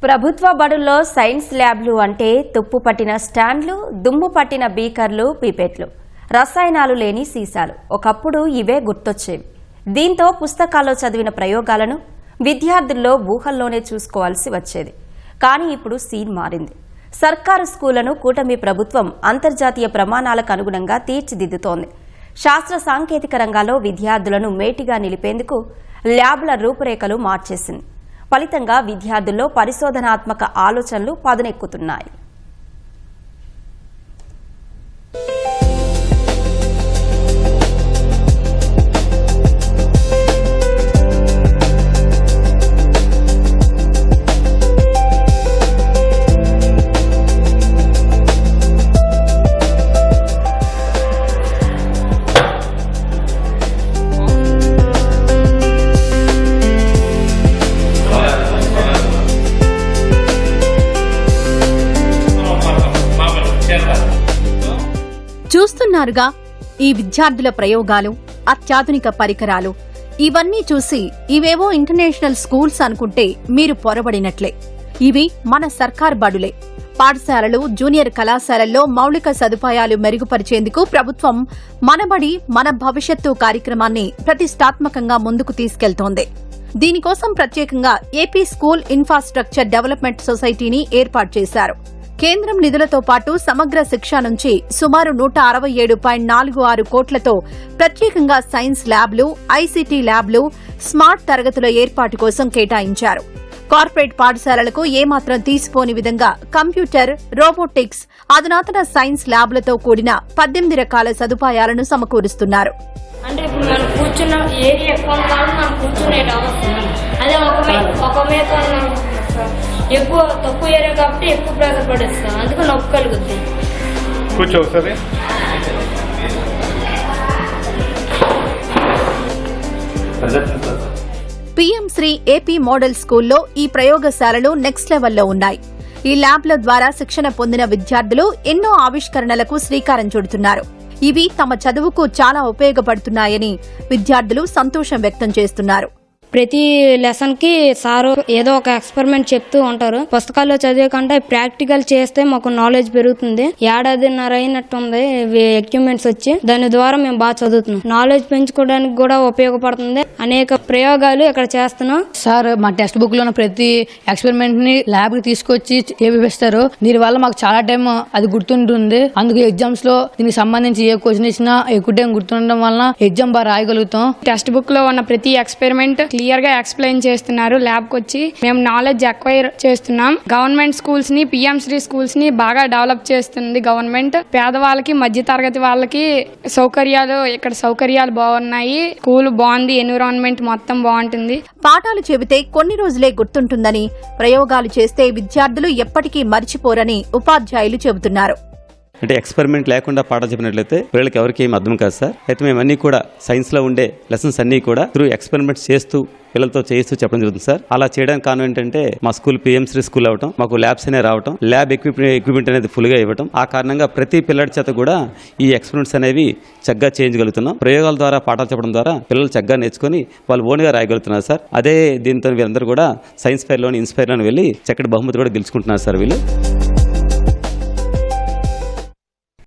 ప్రభుత్వ బడుల్లో సైన్స్ ల్యాబ్లు అంటే తుప్పు పట్టిన స్టాండ్లు, దుమ్ము పట్టిన బీకర్లు, పీపెట్లు, రసాయనాలు లేని సీసాలు. ఒకప్పుడు ఇవే గుర్తొచ్చేవి. దీంతో పుస్తకాల్లో చదివిన ప్రయోగాలను విద్యార్థుల్లో ఊహల్లోనే చూసుకోవాల్సి వచ్చేది. కానీ ఇప్పుడు సీన్ మారింది. సర్కారు స్కూళ్లను కూటమి ప్రభుత్వం అంతర్జాతీయ ప్రమాణాలకు అనుగుణంగా తీర్చిదిద్దుతోంది. శాస్త్ర సాంకేతిక రంగాల్లో విద్యార్థులను మేటిగా నిలిపేందుకు ల్యాబ్ల రూపురేఖలు మార్చేసింది. ఫలితంగా విద్యార్థుల్లో పరిశోధనాత్మక ఆలోచనలు పదునెక్కుతున్నాయి. చూస్తున్నారుగా ఈ విద్యార్థుల ప్రయోగాలు, అత్యాధునిక పరికరాలు. ఇవన్నీ చూసి ఇవేవో ఇంటర్నేషనల్ స్కూల్స్ అనుకుంటే మీరు పొరబడినట్లే. ఇవి మన సర్కార్ బడులే. పాఠశాలలు, జూనియర్ కళాశాలల్లో మౌలిక సదుపాయాలు మెరుగుపరిచేందుకు ప్రభుత్వం మనబడి మన భవిష్యత్తు కార్యక్రమాన్ని ప్రతిష్టాత్మకంగా ముందుకు తీసుకెళ్తోంది. దీనికోసం ప్రత్యేకంగా ఏపీ స్కూల్ ఇన్ఫ్రాస్ట్రక్చర్ డెవలప్మెంట్ సొసైటీని ఏర్పాటు చేశారు. కేంద్రం నిధులతో పాటు సమగ్ర శిక్ష నుంచి సుమారు 167.46 కోట్లతో ప్రత్యేకంగా సైన్స్ ల్యాబ్లు, ఐసీటీ ల్యాబ్లు, స్మార్ట్ తరగతుల ఏర్పాటు కోసం కేటాయించారు. కార్పొరేట్ పాఠశాలలకు ఏమాత్రం తీసిపోని విధంగా కంప్యూటర్, రోబోటిక్స్, అధునాతన సైన్స్ ల్యాబ్లతో కూడిన 18 రకాల సదుపాయాలను సమకూరుస్తున్నారు. అంటే ఇప్పుడు మనం కూర్చున్న ఏరియా ఎక్కువ కాబట్టి మనం కూర్చునేట వస్తుంది. అదే ఒక మీద ఎక్కువ తక్కువ ఏరియా కాబట్టి ఎక్కువ ప్రెజర్ పడేస్తాం, అందుకు నొప్పి కలుగుద్ది. కూర్చో సరే. పీఎం శ్రీ ఏపీ మోడల్ స్కూల్లో ఈ ప్రయోగశాలలు నెక్స్ట్ లెవెల్లో ఉన్నాయి. ఈ ల్యాబ్ల ద్వారా శిక్షణ పొందిన విద్యార్థులు ఎన్నో ఆవిష్కరణలకు శ్రీకారం చుడుతున్నారు. ఇవి తమ చదువుకు చాలా ఉపయోగపడుతున్నాయని విద్యార్థులు సంతోషం వ్యక్తం చేస్తున్నారు. ప్రతి లెసన్ కి సారు ఏదో ఒక ఎక్స్పెరిమెంట్ చెప్తూ ఉంటారు. పుస్తకాల్లో చదివే కంటే ప్రాక్టికల్ చేస్తే మాకు నాలెడ్జ్ పెరుగుతుంది. ఏడాదిన్నర అయినట్టుంది ఎక్విప్మెంట్స్ వచ్చి. దాని ద్వారా మేము బాగా చదువుతున్నాం. నాలెడ్జ్ పెంచుకోవడానికి కూడా ఉపయోగపడుతుంది. అనేక ప్రయోగాలు ఇక్కడ చేస్తున్నాం. సార్ మా టెక్స్ట్ బుక్ లో ప్రతి ఎక్స్పెరిమెంట్ ని ల్యాబ్ కి తీసుకొచ్చి చేపిస్తారు. దీని వల్ల మాకు చాలా టైం అది గుర్తుంటుంది. అందుకు ఎగ్జామ్స్ లో దీనికి సంబంధించి ఏ క్వశ్చన్ ఇచ్చినా ఎక్కువ టైం గుర్తుండడం వల్ల ఎగ్జామ్ బాగా రాయగలుగుతాం. టెక్స్ట్ బుక్ లో ఉన్న ప్రతి ఎక్స్పెరిమెంట్ క్లియర్ గా ఎక్స్ప్లెయిన్ చేస్తున్నారు. ల్యాబ్ కి వచ్చి మేము నాలెడ్జ్ అక్వైర్ చేస్తున్నాం. గవర్నమెంట్ స్కూల్స్ ని, పీఎం శ్రీ స్కూల్స్ ని బాగా డెవలప్ చేస్తుంది గవర్నమెంట్. పేదవాళ్ళకి, మధ్య తరగతి వాళ్ళకి ఇక్కడ సౌకర్యాలు బాగున్నాయి. స్కూల్ బాగుంది, ఎన్విరాన్మెంట్ మొత్తం బాగుంటుంది. పాఠాలు చెబితే కొన్ని రోజులే గుర్తుంటుందని, ప్రయోగాలు చేస్తే విద్యార్థులు ఎప్పటికీ మర్చిపోరని ఉపాధ్యాయులు చెబుతున్నారు. అంటే ఎక్స్పెరిమెంట్ లేకుండా పాఠాలు చెప్పినట్లయితే పిల్లలకి ఎవరికి ఏం అర్థం కాదు సార్. అయితే మేము అన్ని కూడా సైన్స్లో ఉండే లెసన్స్ అన్నీ కూడా త్రూ ఎక్స్పెరిమెంట్స్ చేస్తూ పిల్లలతో చేస్తూ చెప్పడం జరుగుతుంది సార్. అలా చేయడానికి కారణం ఏంటంటే మా స్కూల్ పీఎం శ్రీ స్కూల్ అవటం, మాకు ల్యాబ్స్ అనేవి రావటం, ల్యాబ్ ఎక్విప్మెంట్ అనేది ఫుల్గా ఇవ్వటం. ఆ కారణంగా ప్రతి పిల్లడి చేత కూడా ఈ ఎక్స్పెరిమెంట్స్ అనేవి చక్కగా చేయగలుగుతున్నాం. ప్రయోగాల ద్వారా పాఠాలు చెప్పడం ద్వారా పిల్లలు చక్కగా నేర్చుకుని వాళ్ళు ఓన్గా రాయగలుగుతున్నారు సార్. అదే దీంతో వీళ్ళందరూ కూడా సైన్స్ ఫెయిర్లోని, ఇన్స్పైర్లోని వెళ్ళి చక్కటి బహుమతి కూడా గెలుచుకుంటున్నారు సార్ వీళ్ళు.